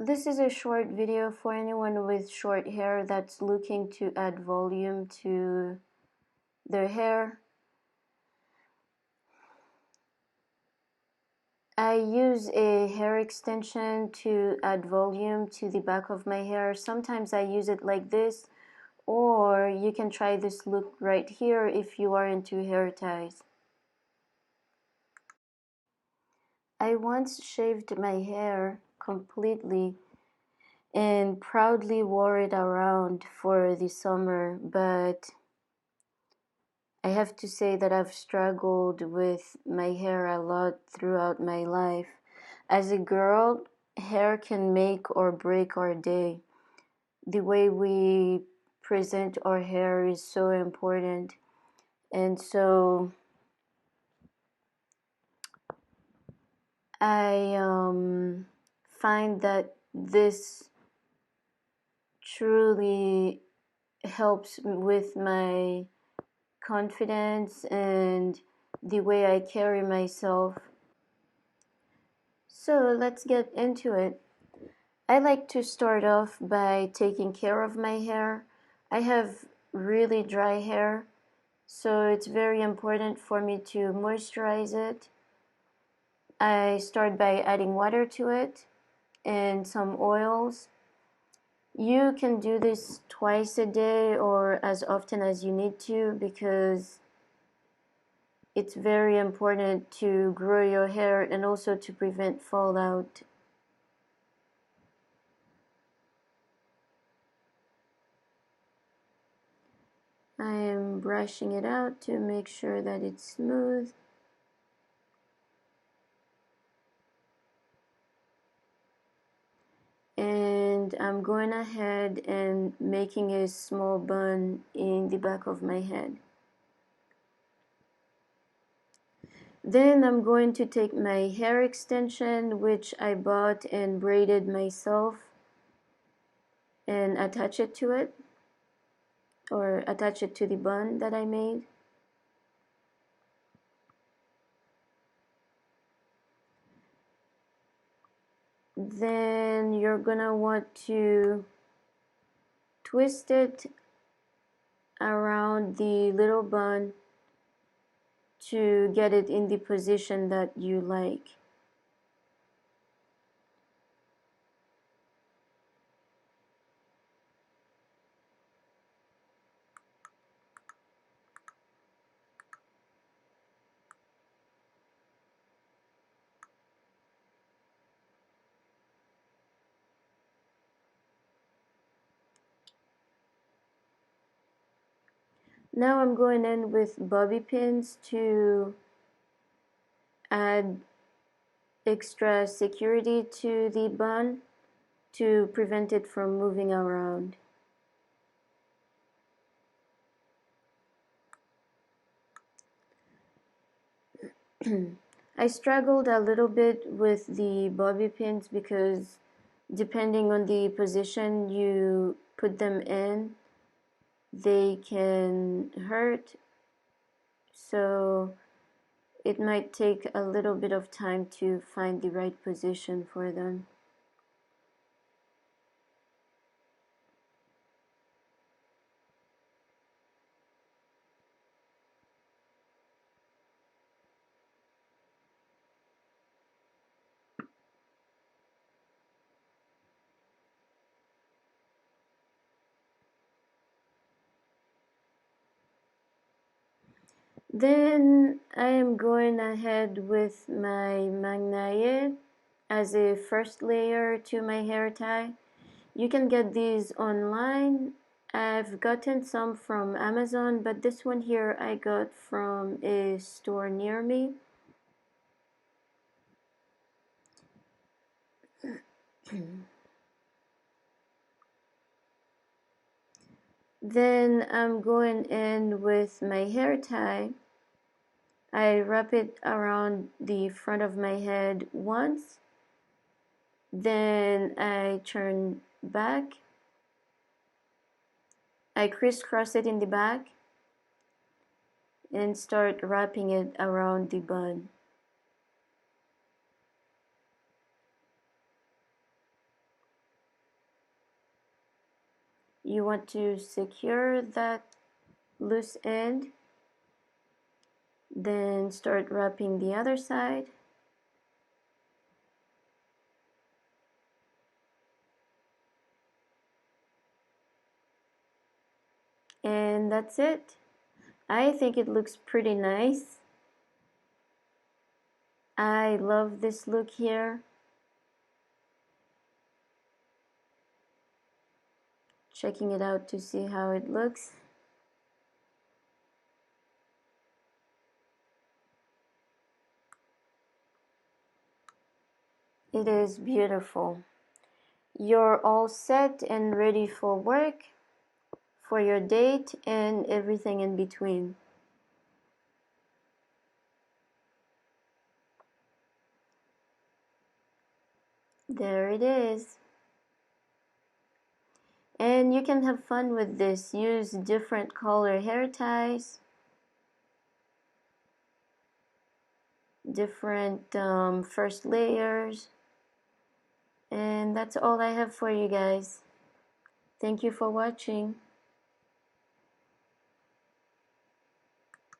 this is a short video for anyone with short hair that's looking to add volume to their hair. I use a hair extension to add volume to the back of my hair. Sometimes I use it like this, or you can try this look right here if you are into hair ties. I once shaved my hair completely and proudly wore it around for the summer, but I have to say that I've struggled with my hair a lot throughout my life. As a girl, hair can make or break our day. The way we present our hair is so important. And so I find that this truly helps with my confidence and the way I carry myself. So let's get into it. I like to start off by taking care of my hair. I have really dry hair, so it's very important for me to moisturize it. I start by adding water to it and some oils. You can do this twice a day or as often as you need to, because it's very important to grow your hair and also to prevent fallout. I am brushing it out to make sure that it's smooth. And I'm going ahead and making a small bun in the back of my head. Then I'm going to take my hair extension, which I bought and braided myself, and attach it to it, or attach it to the bun that I made. Then you're gonna want to twist it around the little bun to get it in the position that you like. Now I'm going in with bobby pins to add extra security to the bun to prevent it from moving around. I struggled a little bit with the bobby pins because depending on the position you put them in, they can hurt. So it might take a little bit of time to find the right position for them. Then I am going ahead with my magnaye as a first layer to my hair tie. You can get these online. I've gotten some from Amazon, but this one here I got from a store near me. Then I'm going in with my hair tie. I wrap it around the front of my head once, then I turn back, I crisscross it in the back, and start wrapping it around the bun. You want to secure that loose end, then start wrapping the other side. And that's it. I think it looks pretty nice. I love this look here. Checking it out to see how it looks. It is beautiful. You're all set and ready for work, for your date, and everything in between. There it is. And you can have fun with this. Use different color hair ties, different first layers. And that's all I have for you guys. Thank you for watching.